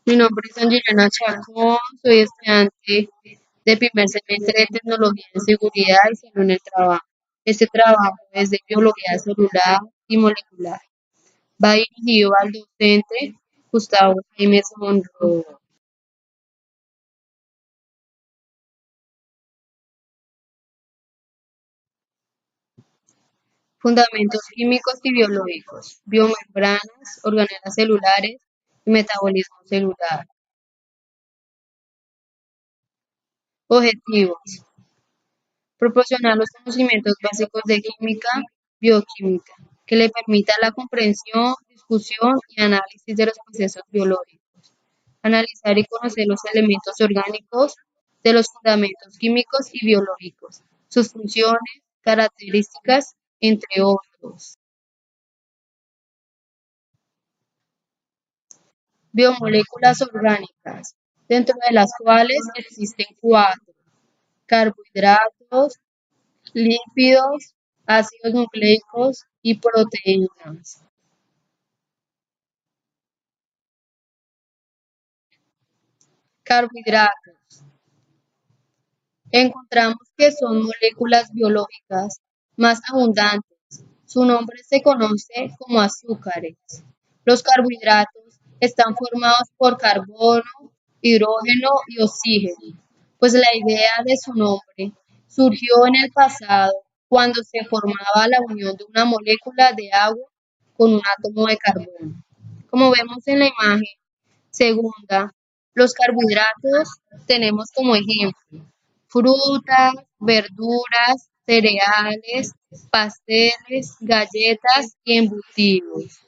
Mi nombre es Angelina Chacón, soy estudiante de primer semestre de Tecnología en Seguridad y Salud en el Trabajo. Este trabajo es de Biología Celular y Molecular. Va dirigido al docente Gustavo Jaime Monroe. Fundamentos químicos y biológicos, biomembranas, organelas celulares y metabolismo celular. Objetivos: proporcionar los conocimientos básicos de química, bioquímica, que le permita la comprensión, discusión y análisis de los procesos biológicos. Analizar y conocer los elementos orgánicos de los fundamentos químicos y biológicos, sus funciones, características, entre otros. Biomoléculas orgánicas, dentro de las cuales existen cuatro: carbohidratos, lípidos, ácidos nucleicos y proteínas. Carbohidratos. Encontramos que son moléculas biológicas más abundantes. Su nombre se conoce como azúcares. Los carbohidratos están formados por carbono, hidrógeno y oxígeno, pues la idea de su nombre surgió en el pasado cuando se formaba la unión de una molécula de agua con un átomo de carbono. Como vemos en la imagen segunda, los carbohidratos tenemos como ejemplo frutas, verduras, cereales, pasteles, galletas y embutidos.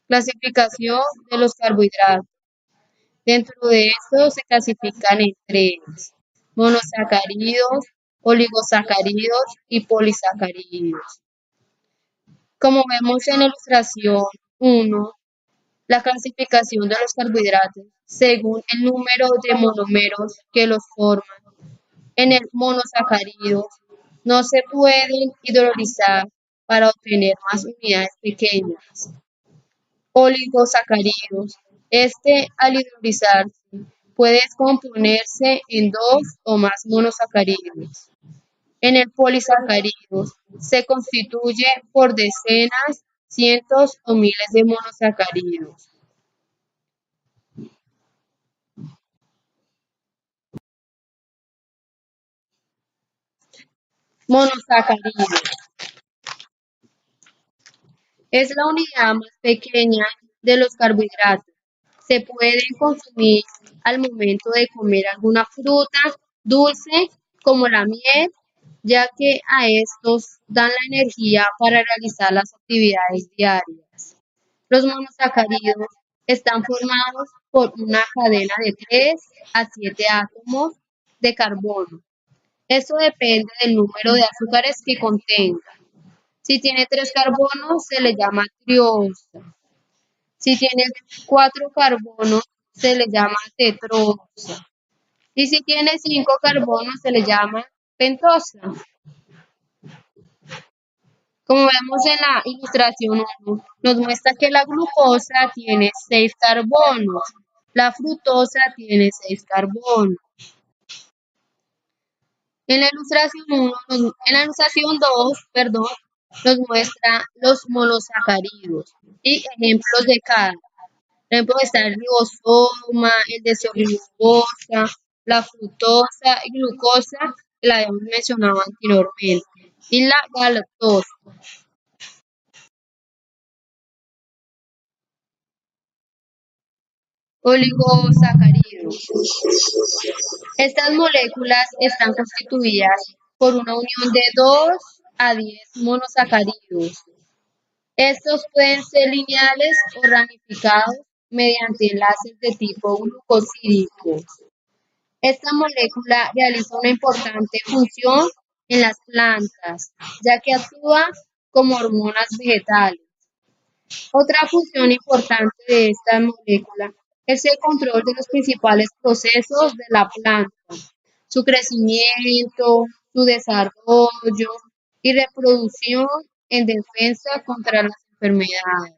Clasificación de los carbohidratos. Dentro de estos se clasifican en tres: monosacáridos, oligosacáridos y polisacáridos. Como vemos en la ilustración uno, la clasificación de los carbohidratos según el número de monómeros que los forman. En el monosacáridos no se pueden hidrolizar para obtener más unidades pequeñas. Oligosacáridos. Este, al hidrolizarse, puede descomponerse en dos o más monosacáridos. En el polisacáridos se constituye por decenas, cientos o miles de monosacáridos. Monosacáridos. Es la unidad más pequeña de los carbohidratos. Se pueden consumir al momento de comer alguna fruta dulce como la miel, ya que a estos dan la energía para realizar las actividades diarias. Los monosacáridos están formados por una cadena de 3 a 7 átomos de carbono. Esto depende del número de azúcares que contenga. Si tiene 3 carbonos, se le llama triosa. Si tiene 4 carbonos, se le llama tetrosa. Y si tiene 5 carbonos, se le llama pentosa. Como vemos en la ilustración 1, nos muestra que la glucosa tiene 6 carbonos, la fructosa tiene 6 carbonos. En la ilustración 2, perdón, nos muestra los monosacáridos y ejemplos de cada. Por ejemplo, está el ribosoma, el desoxirribosa, la fructosa y glucosa, que la habíamos mencionado anteriormente, y la galactosa. Oligosacáridos. Estas moléculas están constituidas por una unión de 2 a 10 monosacáridos. Estos pueden ser lineales o ramificados mediante enlaces de tipo glucosídico. Esta molécula realiza una importante función en las plantas, ya que actúa como hormonas vegetales. Otra función importante de esta molécula es el control de los principales procesos de la planta, su crecimiento, su desarrollo y reproducción en defensa contra las enfermedades.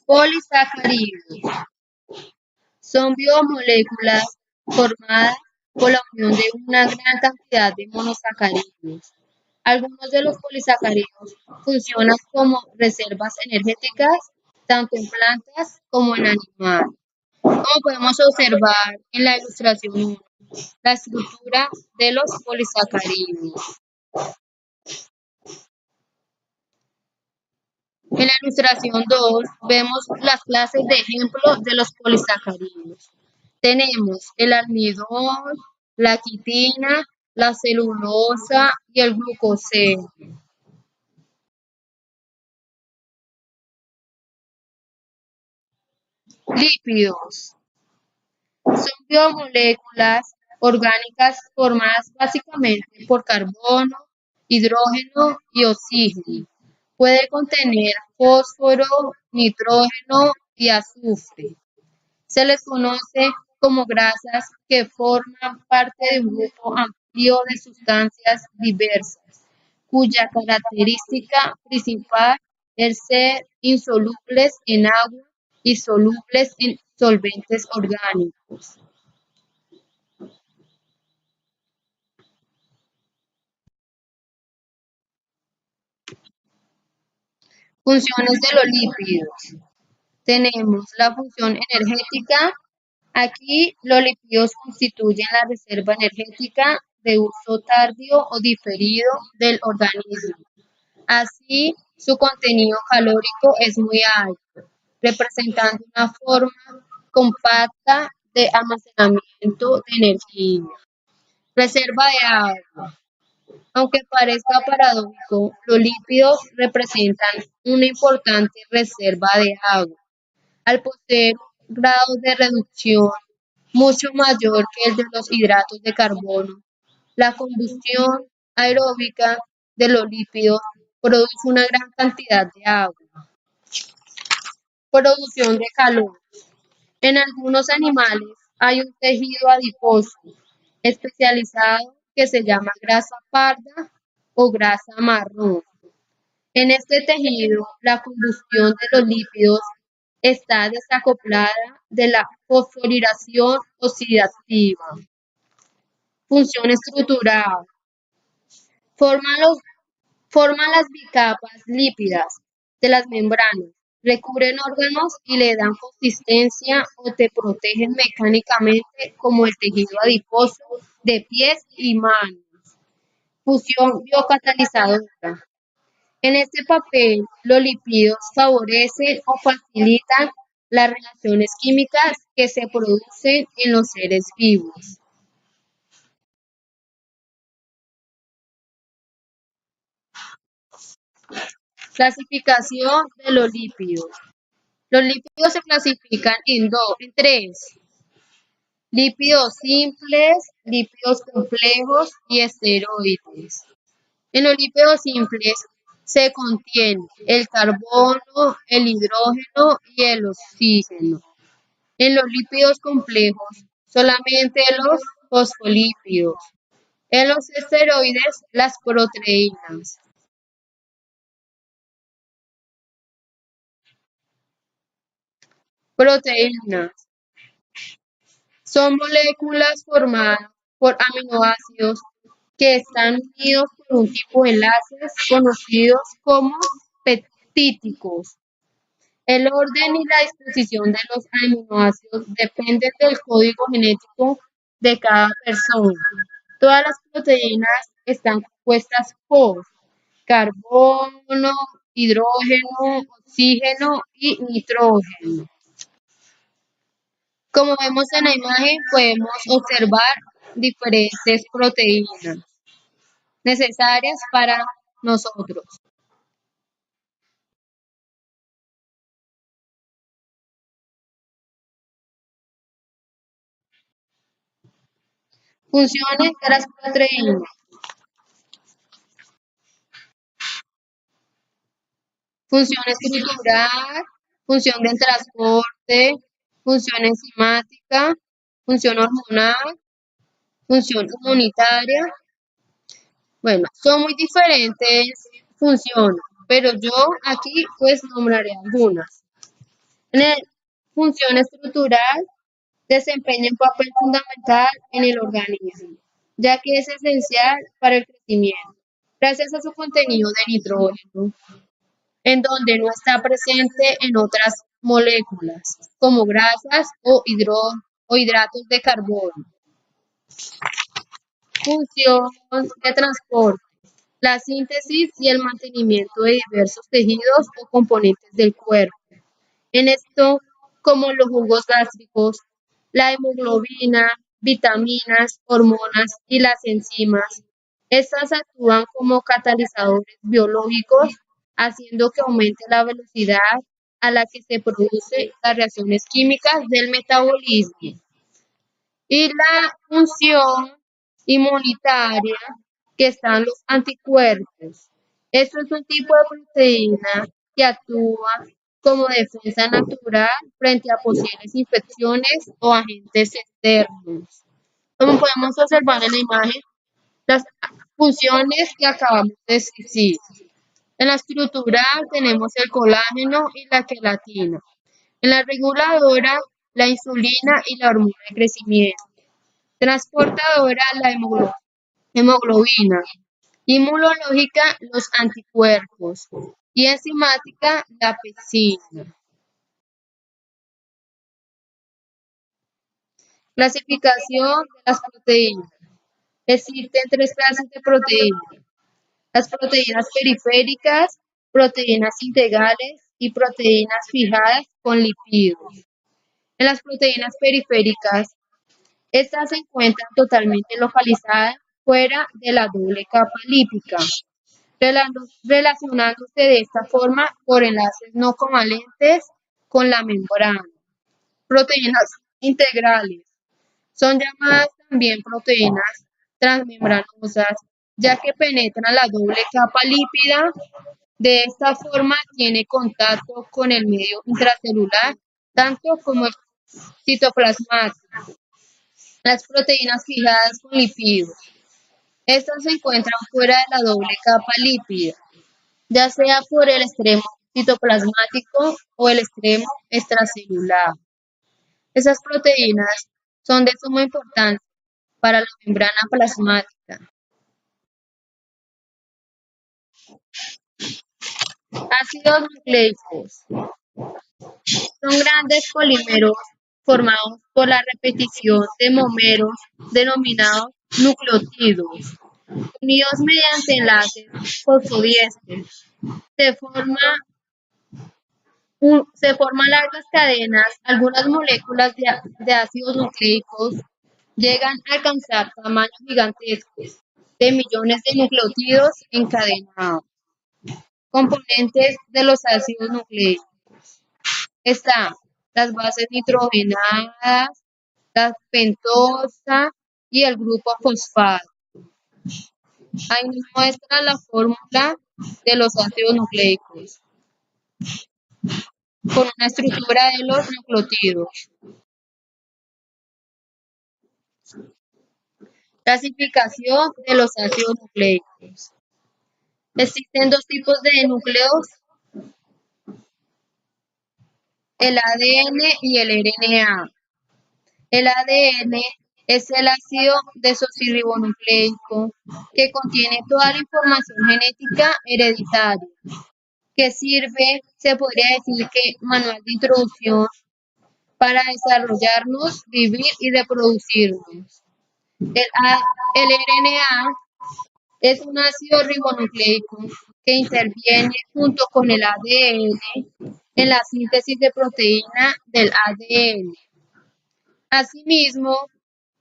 Polisacáridos son biomoléculas formadas por la unión de una gran cantidad de monosacáridos. Algunos de los polisacáridos funcionan como reservas energéticas tanto en plantas como en animales. Como podemos observar en la ilustración 1, la estructura de los polisacáridos. En la ilustración 2 vemos las clases de ejemplo de los polisacáridos. Tenemos el almidón, la quitina, la celulosa y el glucoseno. Lípidos son biomoléculas orgánicas formadas básicamente por carbono, hidrógeno y oxígeno. Puede contener fósforo, nitrógeno y azufre. Se les conoce como grasas que forman parte de un grupo amplio de sustancias diversas, cuya característica principal es ser insolubles en agua y solubles en solventes orgánicos. Funciones de los lípidos. Tenemos la función energética. Aquí los lípidos constituyen la reserva energética de uso tardío o diferido del organismo. Así, su contenido calórico es muy alto, representando una forma compacta de almacenamiento de energía. Reserva de agua. Aunque parezca paradójico, los lípidos representan una importante reserva de agua al poseer un grado de reducción mucho mayor que el de los hidratos de carbono. La combustión aeróbica de los lípidos produce una gran cantidad de agua. Producción de calor. En algunos animales hay un tejido adiposo especializado que se llama grasa parda o grasa marrón. En este tejido, la combustión de los lípidos está desacoplada de la fosforilación oxidativa. Función estructural. Forman, los, forman las bicapas lípidas de las membranas, recubren órganos y le dan consistencia o te protegen mecánicamente como el tejido adiposo de pies y manos. Función biocatalizadora. En este papel, los lípidos favorecen o facilitan las reacciones químicas que se producen en los seres vivos. Clasificación de los lípidos. Los lípidos se clasifican en tres: lípidos simples, lípidos complejos y esteroides. En los lípidos simples se contiene el carbono, el hidrógeno y el oxígeno. En los lípidos complejos, solamente los fosfolípidos. En los esteroides, las proteínas. Proteínas son moléculas formadas por aminoácidos que están unidos por un tipo de enlaces conocidos como peptídicos. El orden y la disposición de los aminoácidos dependen del código genético de cada persona. Todas las proteínas están compuestas por carbono, hidrógeno, oxígeno y nitrógeno. Como vemos en la imagen, podemos observar diferentes proteínas necesarias para nosotros. Funciones de las proteínas. Función estructural, función del transporte, función enzimática, función hormonal, función inmunitaria. Bueno, son muy diferentes funciones, pero yo aquí pues nombraré algunas. En el función estructural desempeña un papel fundamental en el organismo, ya que es esencial para el crecimiento, gracias a su contenido de nitrógeno, en donde no está presente en otras moléculas, como grasas o hidratos de carbono. Función de transporte. La síntesis y el mantenimiento de diversos tejidos o componentes del cuerpo. En esto, como los jugos gástricos, la hemoglobina, vitaminas, hormonas y las enzimas. Estas actúan como catalizadores biológicos, haciendo que aumente la velocidad a la que se producen las reacciones químicas del metabolismo. Y la función inmunitaria, que están los anticuerpos. Esto es un tipo de proteína que actúa como defensa natural frente a posibles infecciones o agentes externos. Como podemos observar en la imagen, las funciones que acabamos de decir. En la estructural tenemos el colágeno y la queratina. En la reguladora, la insulina y la hormona de crecimiento. Transportadora, la hemoglobina. Inmunológica, los anticuerpos. Y enzimática, la pepsina. Clasificación de las proteínas. Existen tres clases de proteínas. Las proteínas periféricas, proteínas integrales y proteínas fijadas con lípidos. En las proteínas periféricas, estas se encuentran totalmente localizadas fuera de la doble capa lípica, relacionándose de esta forma por enlaces no covalentes con la membrana. Proteínas integrales son llamadas también proteínas transmembranosas, ya que penetran la doble capa lípida. De esta forma tiene contacto con el medio intracelular, tanto como el citoplasmático. Las proteínas fijadas con lípidos. Estas se encuentran fuera de la doble capa lípida, ya sea por el extremo citoplasmático o el extremo extracelular. Esas proteínas son de suma importancia para la membrana plasmática. Ácidos nucleicos son grandes polímeros formados por la repetición de monómeros denominados nucleótidos, unidos mediante enlaces fosfodiésteres. Se forma se forman largas cadenas. Algunas moléculas de ácidos nucleicos llegan a alcanzar tamaños gigantescos de millones de nucleótidos encadenados. Componentes de los ácidos nucleicos. Están las bases nitrogenadas, la pentosa y el grupo fosfato. Ahí nos muestra la fórmula de los ácidos nucleicos con una estructura de los nucleótidos. Clasificación de los ácidos nucleicos. Existen dos tipos de núcleos, el ADN y el RNA. El ADN es el ácido desoxirribonucleico que contiene toda la información genética hereditaria, que sirve, se podría decir que manual de introducción para desarrollarnos, vivir y reproducirnos. El RNA es un ácido ribonucleico que interviene junto con el ADN en la síntesis de proteína del ADN. Asimismo,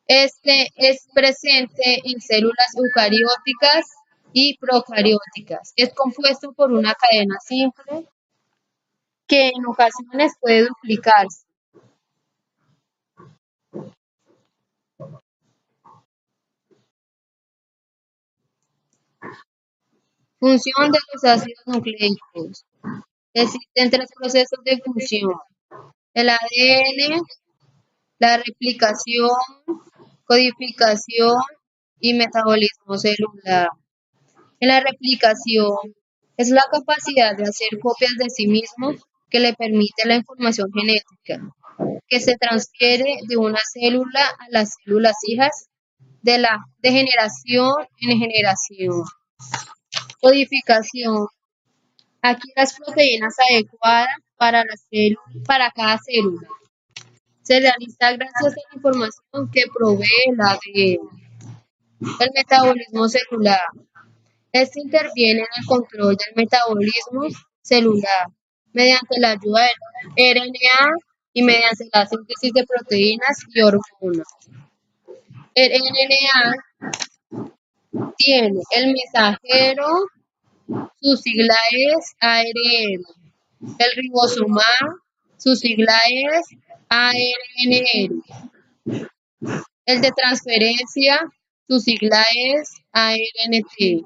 este es presente en células eucarióticas y procarióticas. Es compuesto por una cadena simple que en ocasiones puede duplicarse. Función de los ácidos nucleicos. Existen tres procesos de función: el ADN, la replicación, codificación y metabolismo celular. En la replicación es la capacidad de hacer copias de sí mismo que le permite la información genética, que se transfiere de una célula a las células hijas de generación en generación. Codificación. Aquí las proteínas adecuadas para cada célula. Se realiza gracias a la información que provee el ADN. El metabolismo celular. Este interviene en el control del metabolismo celular mediante la ayuda del RNA y mediante la síntesis de proteínas y hormonas. El RNA tiene el mensajero, su sigla es ARN. El ribosoma, su sigla es ARNR. El de transferencia, su sigla es ARNT.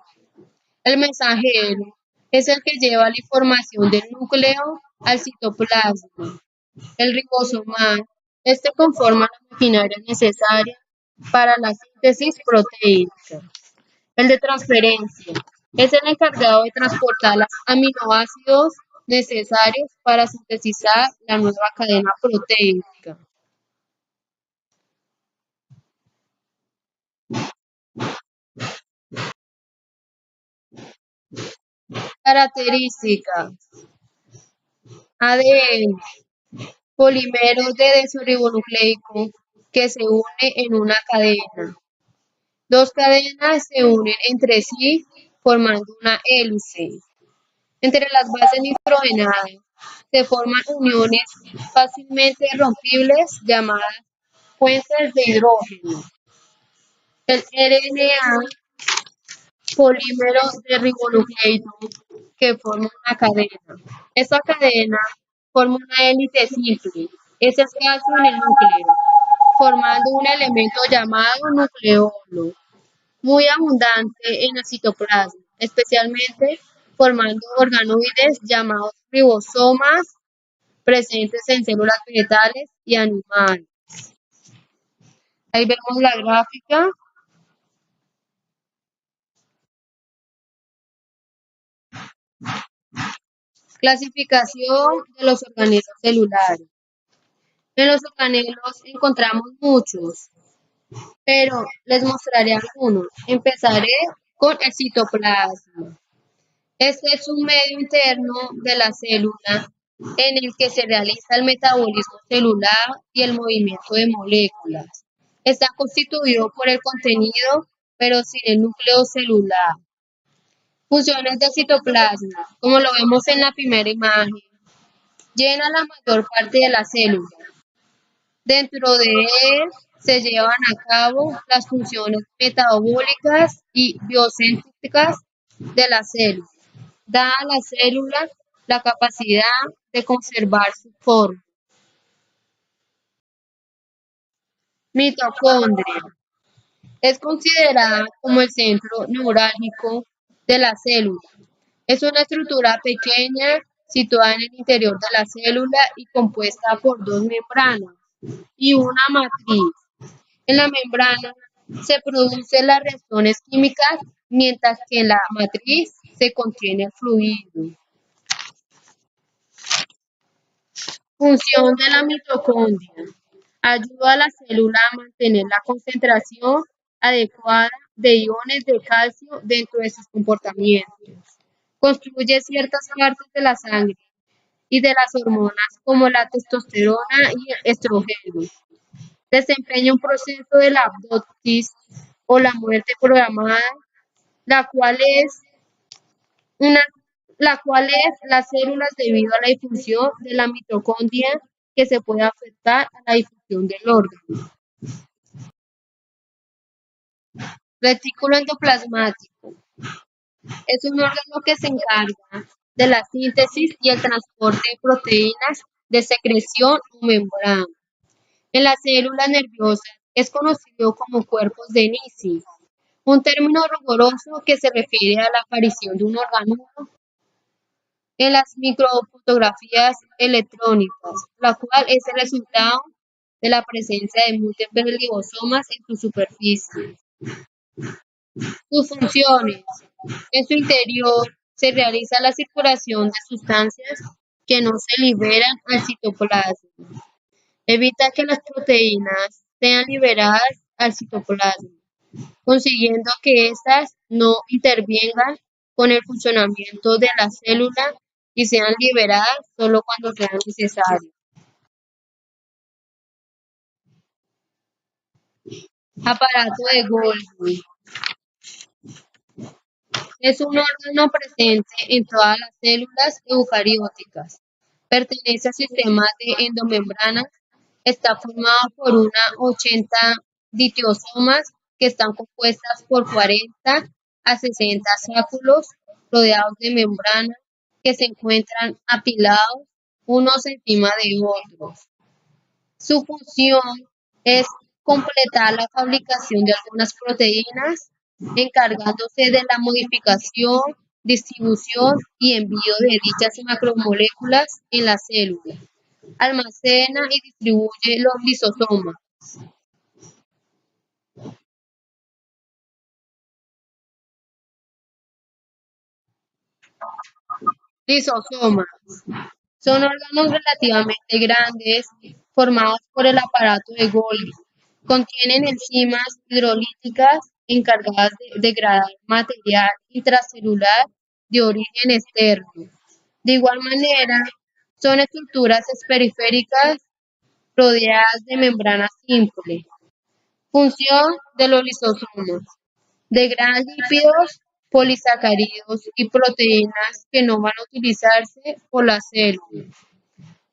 El mensajero es el que lleva la información del núcleo al citoplasma. El ribosoma, este conforma la maquinaria necesaria para la síntesis proteínica. El de transferencia es el encargado de transportar los aminoácidos necesarios para sintetizar la nueva cadena proteínica. Características. ADN, polímero de desoxirribonucleico que se une en una cadena. Dos cadenas se unen entre sí formando una hélice. Entre las bases nitrogenadas se forman uniones fácilmente rompibles llamadas puentes de hidrógeno. El RNA, polímero de ribonucleico que forma una cadena. Esta cadena forma una hélice simple, ese espacio en el núcleo, formando un elemento llamado nucleolo, muy abundante en el citoplasma, especialmente formando organoides llamados ribosomas presentes en células vegetales y animales. Ahí vemos la gráfica. Clasificación de los organelos celulares. En los organelos encontramos muchos, pero les mostraré algunos. Empezaré con el citoplasma. Este es un medio interno de la célula en el que se realiza el metabolismo celular y el movimiento de moléculas. Está constituido por el contenido, pero sin el núcleo celular. Funciones del citoplasma, como lo vemos en la primera imagen, llena la mayor parte de la célula. Dentro de él se llevan a cabo las funciones metabólicas y biosintéticas de la célula. Da a la célula la capacidad de conservar su forma. Mitocondria. Es considerada como el centro neurálgico de la célula. Es una estructura pequeña situada en el interior de la célula y compuesta por dos membranas y una matriz. En la membrana se producen las reacciones químicas, mientras que en la matriz se contiene el fluido. Función de la mitocondria. Ayuda a la célula a mantener la concentración adecuada de iones de calcio dentro de sus comportamientos. Construye ciertas partes de la sangre y de las hormonas como la testosterona y el estrógeno. Desempeña un proceso de la apoptosis o la muerte programada, la cual es una la cual es las células debido a la difusión de la mitocondria que se puede afectar a la difusión del órgano. Retículo endoplasmático. Es un órgano que se encarga de la síntesis y el transporte de proteínas de secreción o membrana. En las células nerviosas es conocido como cuerpos de Nisi, un término riguroso que se refiere a la aparición de un orgánulo en las microfotografías electrónicas, la cual es el resultado de la presencia de múltiples ribosomas en su superficie. Sus funciones. En su interior se realiza la circulación de sustancias que no se liberan al citoplasma. Evita que las proteínas sean liberadas al citoplasma, consiguiendo que éstas no intervengan con el funcionamiento de la célula y sean liberadas solo cuando sea necesario. Aparato de Golgi es un órgano presente en todas las células eucarióticas. Pertenece al sistema de endomembranas. Está formado por una 80 ditosomas que están compuestas por 40 a 60 sáculos rodeados de membranas que se encuentran apilados unos encima de otros. Su función es completar la fabricación de algunas proteínas, encargándose de la modificación, distribución y envío de dichas macromoléculas en la célula. Almacena y distribuye los lisosomas. Lisosomas son órganos relativamente grandes formados por el aparato de Golgi. Contienen enzimas hidrolíticas encargadas de degradar material intracelular de origen externo. De igual manera, son estructuras periféricas rodeadas de membrana simple. Función de los lisosomas: degradar lípidos, polisacáridos y proteínas que no van a utilizarse por la célula.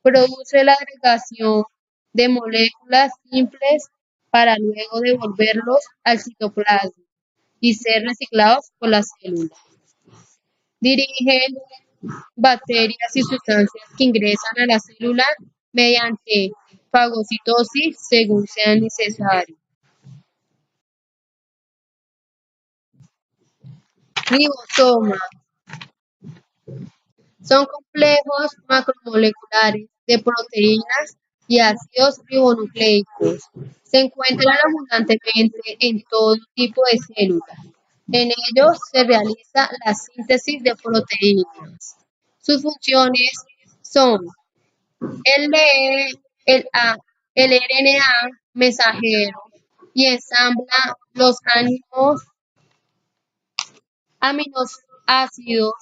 Produce la agregación de moléculas simples para luego devolverlos al citoplasma y ser reciclados por la célula. Dirigen bacterias y sustancias que ingresan a la célula mediante fagocitosis según sea necesario. Ribosomas son complejos macromoleculares de proteínas y ácidos ribonucleicos. Se encuentran abundantemente en todo tipo de células. En ellos se realiza la síntesis de proteínas. Sus funciones son el leer el RNA mensajero y ensambla los aminoácidos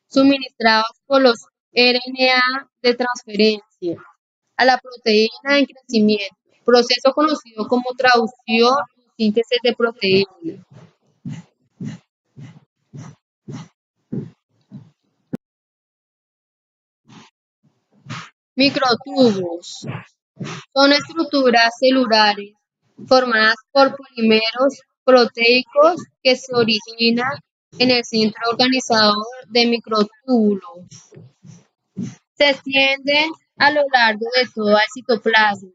suministrados por los RNA de transferencia a la proteína en crecimiento, proceso conocido como traducción o síntesis de proteína. Microtubos son estructuras celulares formadas por polímeros proteicos que se originan en el centro organizador de microtúbulos. Se extienden a lo largo de todo el citoplasma,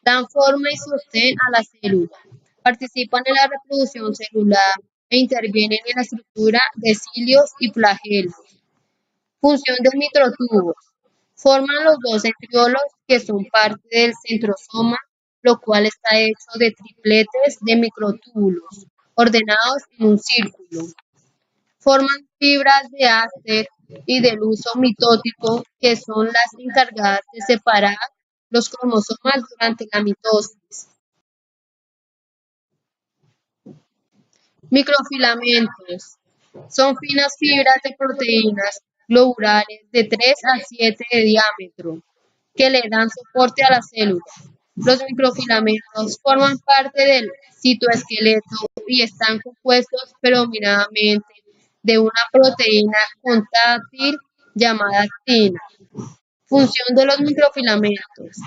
dan forma y sostén a la célula, participan en la reproducción celular e intervienen en la estructura de cilios y flagelos. Función de microtubos: forman los dos centriolos que son parte del centrosoma, lo cual está hecho de tripletes de microtúbulos ordenados en un círculo. Forman fibras de áster y del uso mitótico, que son las encargadas de separar los cromosomas durante la mitosis. Microfilamentos son finas fibras de proteínas globulares de 3 a 7 de diámetro que le dan soporte a la célula. Los microfilamentos forman parte del citoesqueleto y están compuestos predominantemente de una proteína contráctil llamada actina. Función de los microfilamentos: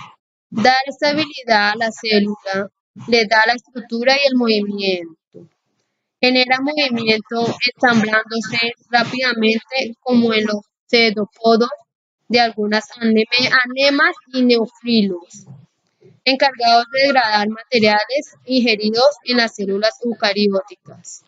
dar estabilidad a la célula, le da la estructura y el movimiento. Genera movimiento ensamblándose rápidamente como en los cefalópodos de algunas anemas y neofilos, encargados de degradar materiales ingeridos en las células eucarióticas.